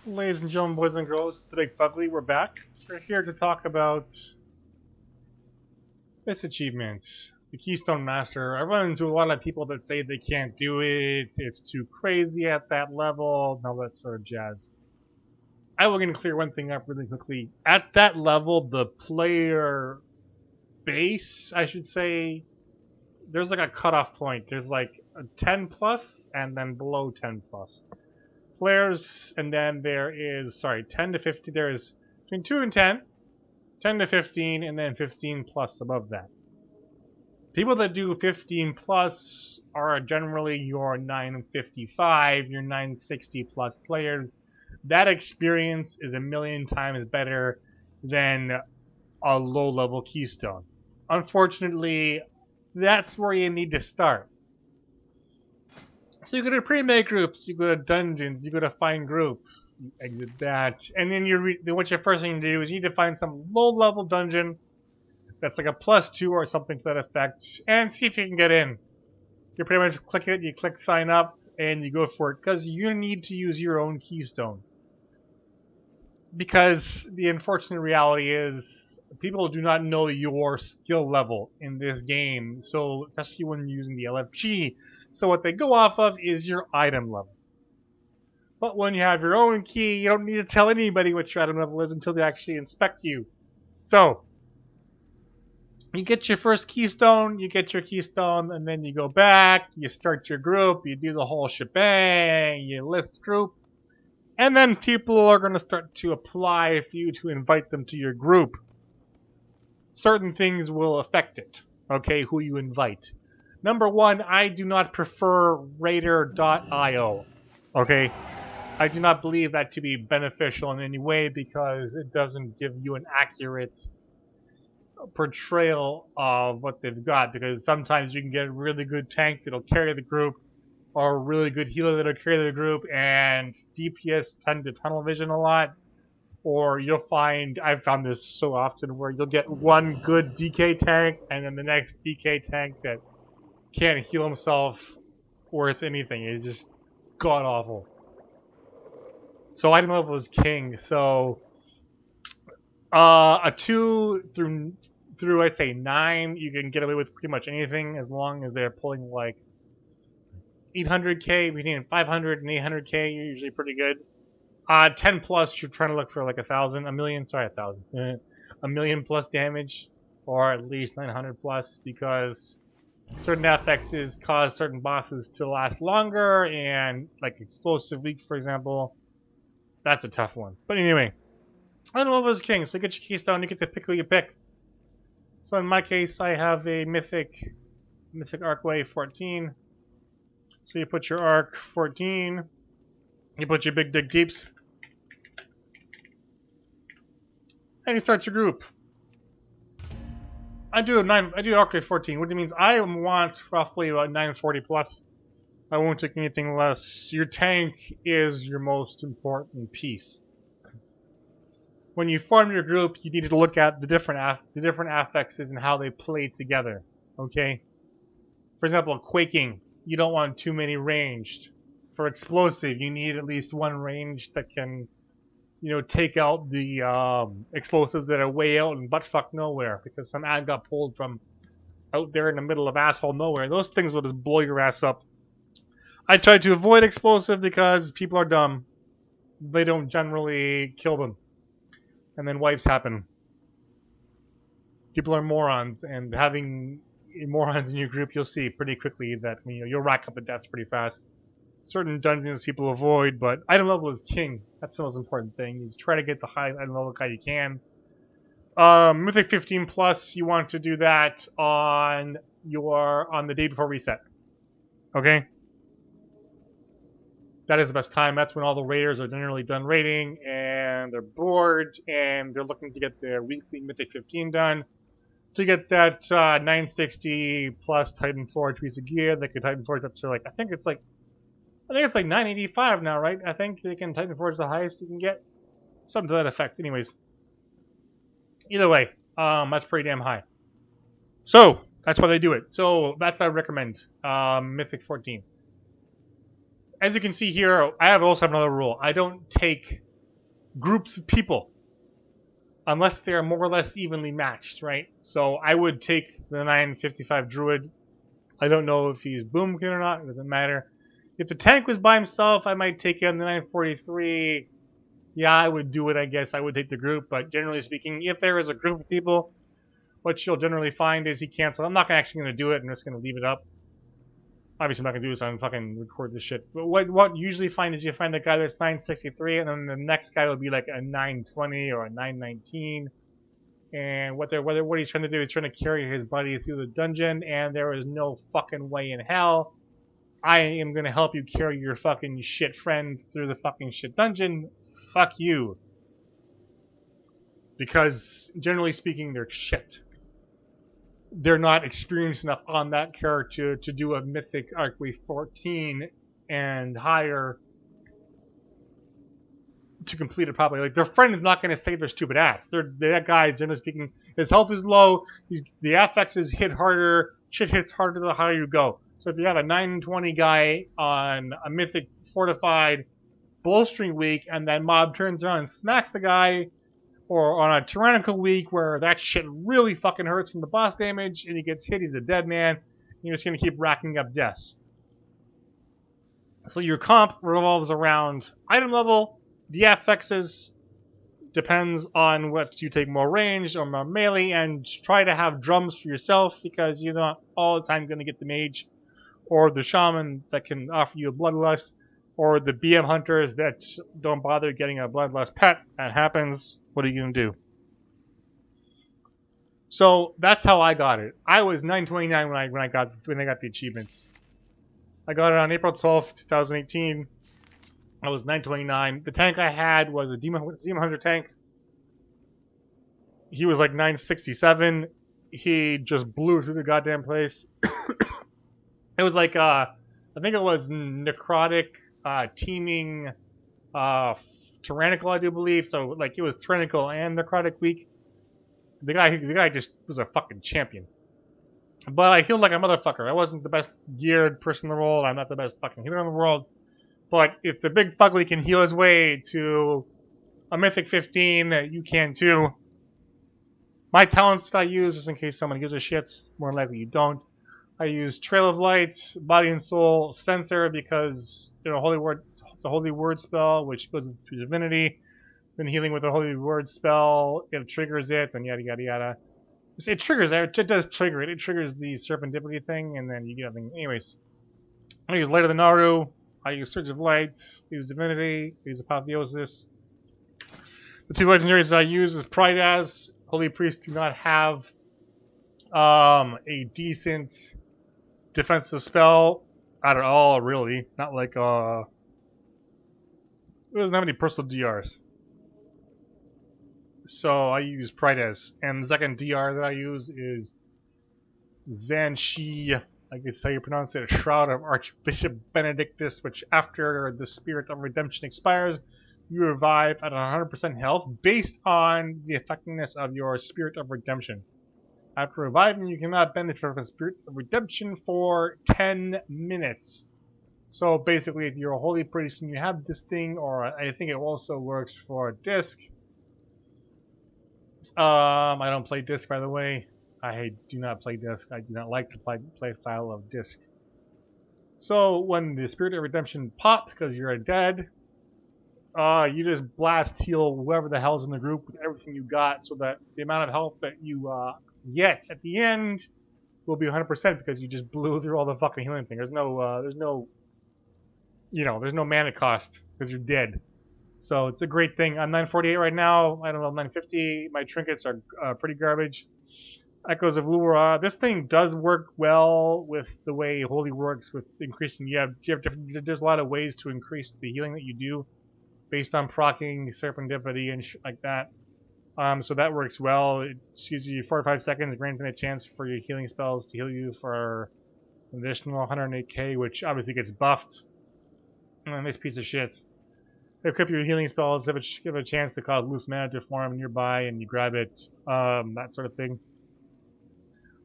Ladies and gentlemen, boys and girls, the Big Fugly, we're back. We're here to talk about this achievement, the Keystone Master. I run into a lot of people that say they can't do it, it's too crazy at that level, and all that sort of jazz. I will get to clear one thing up really quickly. At that level, the player base, I should say, there's like a cutoff point. There's like a 10 plus and then below 10 plus. Players, and then there is, 10 to 50, there is between 2 and 10, 10 to 15, and then 15 plus above that. People that do 15 plus are generally your 955, your 960 plus players. That experience is a million times better than a low-level Keystone. Unfortunately, that's where you need to start. So you go to pre-made groups, you go to dungeons, you go to find group, you exit that, and then what your first thing to do is you need to find some low-level dungeon that's like a +2 or something to that effect, and see if you can get in. You pretty much click it, you click sign up, and you go for it, because you need to use your own Keystone. Because the unfortunate reality is, people do not know your skill level in this game, so especially when you're using the LFG. So what they go off of is your item level. But when you have your own key, you don't need to tell anybody what your item level is until they actually inspect you. So, you get your first Keystone, you get your Keystone, and then you go back, you start your group, you do the whole shebang, you list group, and then people are going to start to apply for you to invite them to your group. Certain things will affect it, okay, who you invite. Number one, I do not prefer Raider.io, okay? I do not believe that to be beneficial in any way because it doesn't give you an accurate portrayal of what they've got, because sometimes you can get a really good tank that'll carry the group or a really good healer that'll carry the group and DPS tend to tunnel vision a lot. Or you'll find, I've found this so often, where you'll get one good DK tank and then the next DK tank that can't heal himself worth anything. It's just god awful. So item level is king. So a 2 through I'd say 9, you can get away with pretty much anything as long as they're pulling like 800k, between 500 and 800k. You're usually pretty good. 10 plus, you're trying to look for like 1,000, a million plus damage, or at least 900 plus, because certain FXs cause certain bosses to last longer, and like explosive leak, for example, that's a tough one. But anyway, I don't know if it was king, so you get your Keystone, you get to pick who you pick. So in my case, I have a Mythic Arcway 14. So you put your Arc 14, you put your Big Dig Deeps, and you start your group. I do Arcway 14, which means I want roughly about 940 plus. I won't take anything less. Your tank is your most important piece. When you form your group, you need to look at the different affixes and how they play together. Okay? For example, quaking, you don't want too many ranged. For explosive, you need at least one range that can, take out the explosives that are way out and buttfuck nowhere, because some ad got pulled from out there in the middle of asshole nowhere. Those things will just blow your ass up. I try to avoid explosive because people are dumb. They don't generally kill them. And then wipes happen. People are morons, and having morons in your group, you'll see pretty quickly that you'll rack up the deaths pretty fast. Certain dungeons people avoid, but item level is king. That's the most important thing. You just try to get the high item level guy you can. Mythic 15 plus, you want to do that on the day before reset. Okay? That is the best time. That's when all the raiders are generally done raiding, and they're bored, and they're looking to get their weekly Mythic 15 done. To get that 960 plus Titan Forge piece of gear, they can Titan Forge up to I think it's like 985 now, right? I think they can Titan Forge the highest you can get. Something to that effect. Anyways. Either way, that's pretty damn high. So, that's why they do it. So, that's what I recommend. Mythic 14. As you can see here, I also have another rule. I don't take groups of people, unless they are more or less evenly matched, right? So I would take the 955 Druid. I don't know if he's boomkin or not. It doesn't matter. If the tank was by himself, I might take him the 943. Yeah, I would do it, I guess. I would take the group. But generally speaking, if there is a group of people, what you'll generally find is he cancels. I'm not actually going to do it. I'm just going to leave it up. Obviously, I'm not going to do this. I'm fucking record this shit. But what you usually find is you find the guy that's 963, and then the next guy will be like a 920 or a 919. And what he's trying to do is trying to carry his buddy through the dungeon, and there is no fucking way in hell I am going to help you carry your fucking shit friend through the fucking shit dungeon. Fuck you. Because, generally speaking, they're shit. They're not experienced enough on that character to do a Mythic Arcway 14 and higher to complete it properly. Like, their friend is not going to save their stupid ass. That guy, generally speaking, his health is low, the affixes hit harder, shit hits harder the higher you go. So if you have a 920 guy on a Mythic Fortified bolstering week, and that mob turns around and smacks the guy, or on a Tyrannical week where that shit really fucking hurts from the boss damage, and he gets hit, he's a dead man, and you're just going to keep racking up deaths. So your comp revolves around item level, the affixes, depends on what you take more range or more melee, and try to have drums for yourself, because you're not all the time going to get the mage, or the shaman that can offer you a bloodlust, or the BM hunters that don't bother getting a bloodlust pet. That happens. What are you going to do? So that's how I got it. I was 929 when I got the achievements. I got it on April 12th, 2018. I was 929. The tank I had was a Demon Hunter tank. He was like 967. He just blew through the goddamn place. It was like I think it was necrotic, teeming, tyrannical, I do believe. So like it was tyrannical and necrotic weak. The guy just was a fucking champion. But I healed like a motherfucker. I wasn't the best geared person in the world. I'm not the best fucking healer in the world. But if the big fugly can heal his way to a Mythic 15, you can too. My talents that I use, just in case someone gives a shit, more likely you don't. I use Trail of Light, Body and Soul, Censor, because Holy Word, it's a Holy Word spell, which goes into Divinity. Then healing with a Holy Word spell, it triggers it, and yada yada yada. It triggers it. It does trigger it. It triggers the Serendipity thing, and then you get everything. Anyways, I use Light of the Naru. I use Surge of Light. I use Divinity. I use Apotheosis. The two legendaries that I use is Prydaz. Holy Priest do not have a decent defensive spell at all, really. Not like it doesn't have any personal DRs. So I use Prydaz, and the second DR that I use is Zanshi. I guess how you pronounce it, a Shroud of Archbishop Benedictus, which after the Spirit of Redemption expires, you revive at 100% health based on the effectiveness of your Spirit of Redemption. After reviving, you cannot benefit from Spirit of Redemption for 10 minutes. So basically, if you're a holy priest and you have this thing, or I think it also works for Disc. I don't play Disc, by the way. I do not play Disc. I do not like the play style of Disc. So when the Spirit of Redemption pops because you're dead, you just blast heal whoever the hell's in the group with everything you got, so that the amount of health that you get at the end will be 100% because you just blew through all the fucking healing thing. There's no mana cost because you're dead. So it's a great thing. I'm 948 right now. I don't know, 950. My trinkets are pretty garbage. Echoes of Lura. This thing does work well with the way Holy works with increasing. There's a lot of ways to increase the healing that you do based on proccing, serendipity, and shit like that. So that works well. It gives you 4 or 5 seconds, granting a chance for your healing spells to heal you for an additional 108k, which obviously gets buffed. And this piece of shit. Equip your healing spells, give a chance to cause loose mana to form nearby, and you grab it, that sort of thing.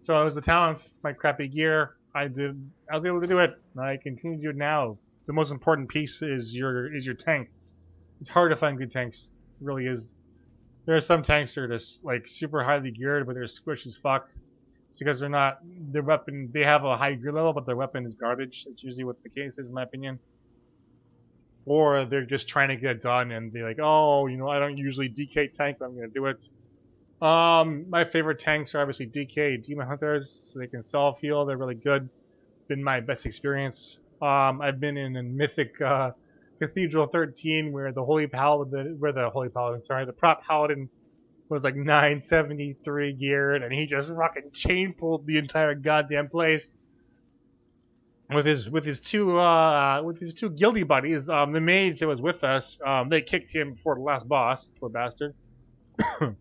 So it was the talents, my crappy gear. I was able to do it. I continue to do it now. The most important piece is your tank. It's hard to find good tanks. It really is. There are some tanks that are just like super highly geared, but they're squished as fuck. It's because they're not their weapon. They have a high gear level, but their weapon is garbage. That's usually what the case is, in my opinion. Or they're just trying to get done and be like, oh, you know, I don't usually DK tank, but I'm gonna do it. My favorite tanks are obviously DK Demon Hunters. So they can self heal. They're really good. Been my best experience. I've been in a Mythic Cathedral 13 where the prop Paladin was like 973 geared, and he just fucking chain pulled the entire goddamn place with his two guilty buddies. The mage that was with us, they kicked him before the last boss, poor bastard. And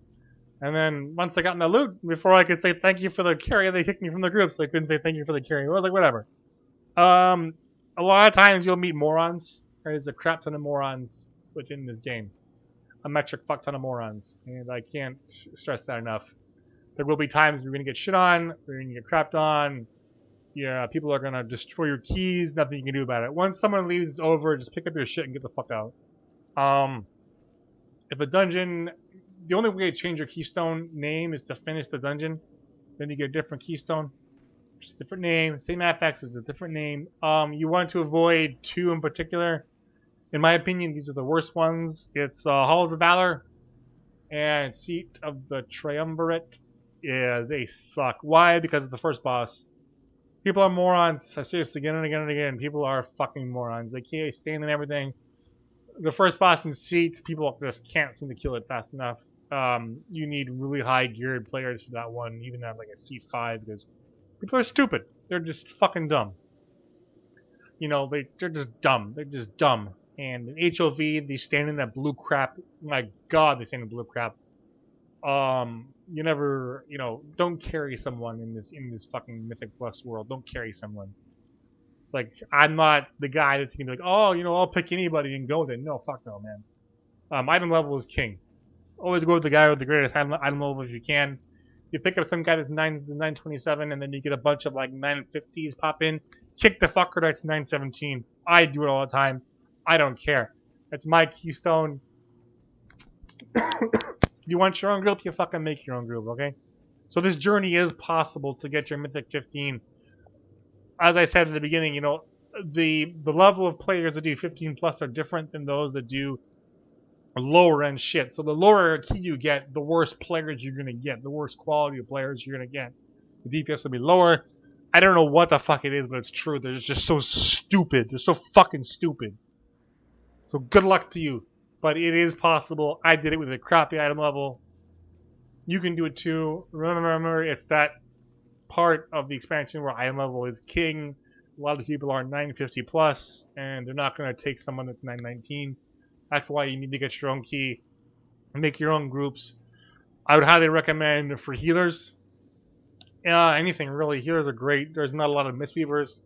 then once I got in the loot, before I could say thank you for the carry, they kicked me from the group, so I couldn't say thank you for the carry. I was like, whatever. A lot of times you'll meet morons. There's a crap ton of morons within this game. A metric fuck ton of morons, and I can't stress that enough. There will be times you're gonna get shit on, you're gonna get crapped on. Yeah, people are gonna destroy your keys. Nothing you can do about it. Once someone leaves, it's over. Just pick up your shit and get the fuck out. If a dungeon, the only way to change your keystone name is to finish the dungeon. Then you get a different keystone. Just a different name. Same affix is a different name. You want to avoid two in particular. In my opinion, these are the worst ones. It's Halls of Valor and Seat of the Triumvirate. Yeah, they suck. Why? Because of the first boss. People are morons. I say this again and again and again. People are fucking morons. They can't stand in everything. The first boss in Seat, people just can't seem to kill it fast enough. You need really high geared players for that one, even at like a C5, because people are stupid. They're just fucking dumb. You know, they're just dumb. They're just dumb. And in HOV, they stand in that blue crap. My God, they stand in blue crap. You never, you know, don't carry someone in this fucking Mythic Plus world. Don't carry someone. It's like, I'm not the guy that's gonna be like, oh, you know, I'll pick anybody and go then. No, fuck no, man. Item level is king. Always go with the guy with the greatest item level if you can. You pick up some guy that's 927, and then you get a bunch of like 950s pop in. Kick the fucker that's 917. I do it all the time. I don't care. It's my keystone. You want your own group, you fucking make your own group, okay? So this journey is possible to get your Mythic 15. As I said at the beginning, you know, the level of players that do 15 plus are different than those that do lower end shit. So the lower key you get, the worse players you're gonna get, the worse quality of players you're gonna get. The DPS will be lower. I don't know what the fuck it is, but it's true. They're just so stupid. They're so fucking stupid. So good luck to you. But it is possible. I did it with a crappy item level. You can do it too. Remember, it's that part of the expansion where item level is king. A lot of people are 950 plus, and they're not going to take someone that's 919. That's why you need to get your own key and make your own groups. I would highly recommend for healers. Anything really. Healers are great. There's not a lot of Mistweavers.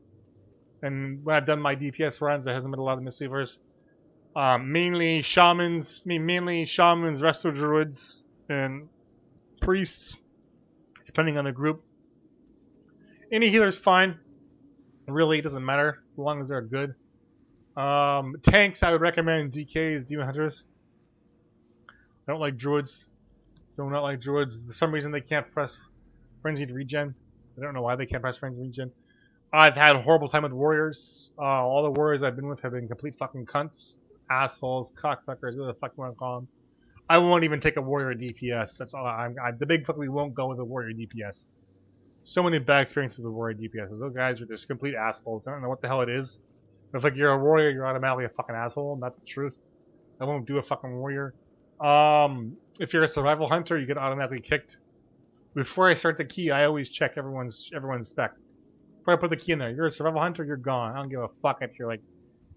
And when I've done my DPS runs, there hasn't been a lot of Mistweavers. Mainly shamans, resto druids, and priests, depending on the group. Any healer's fine. Really, it doesn't matter, as long as they're good. Tanks, I would recommend DKs, Demon Hunters. I don't like druids. Do not like druids. For some reason, they can't press Frenzied Regen. I don't know why they can't press Frenzied Regen. I've had a horrible time with warriors. All the warriors I've been with have been complete fucking cunts. Assholes, cocksuckers, whatever the fuck you want to call them. I won't even take a warrior DPS. That's all. The big fuckly won't go with a warrior DPS. So many bad experiences with warrior DPSs. Those guys are just complete assholes. I don't know what the hell it is. But if like you're a warrior, you're automatically a fucking asshole, and that's the truth. I won't do a fucking warrior. If you're a survival hunter, you get automatically kicked. Before I start the key, I always check everyone's spec. Before I put the key in there, you're a survival hunter, you're gone. I don't give a fuck if you're like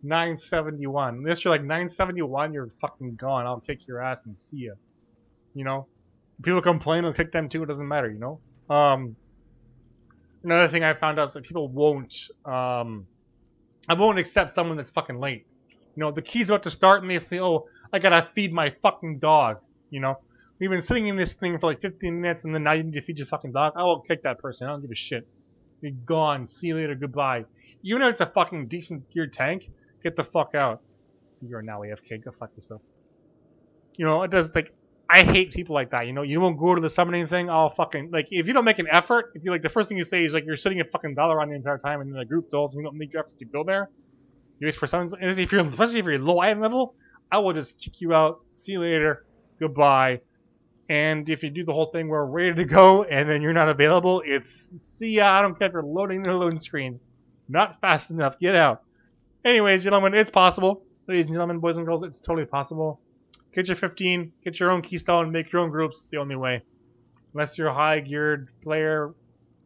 971. Unless you're like 971, you're fucking gone. I'll kick your ass and see ya. You know? People complain, I'll kick them too, it doesn't matter, you know? Another thing I found out is that people won't, I won't accept someone that's fucking late. You know, the key's about to start and they say, oh, I gotta feed my fucking dog. You know? We've been sitting in this thing for like 15 minutes and then now you need to feed your fucking dog. I will kick that person. I don't give a shit. You're gone. See you later. Goodbye. Even if it's a fucking decent geared tank, get the fuck out. You're now AFK. Go fuck yourself. You know, it does, like, I hate people like that, you know? You won't go to the summoning thing, I'll fucking, like, if you don't make an effort, if you, like, the first thing you say is, like, you're sitting at fucking Valorant the entire time and then the group fills and you don't make your effort to go there, you wait for summons, especially if you're low item level, I will just kick you out, see you later, goodbye. And if you do the whole thing where we're ready to go and then you're not available, it's see ya, I don't care if you're loading the loading screen. Not fast enough, get out. Anyways, gentlemen, it's possible. Ladies and gentlemen, boys and girls, it's totally possible. Get your 15, get your own Keystone, make your own groups, it's the only way. Unless you're a high-geared player,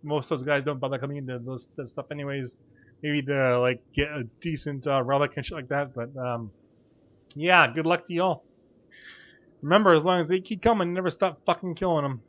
most of those guys don't bother coming into this stuff anyways. Maybe to, like, get a decent relic and shit like that, but, yeah, good luck to y'all. Remember, as long as they keep coming, never stop fucking killing them.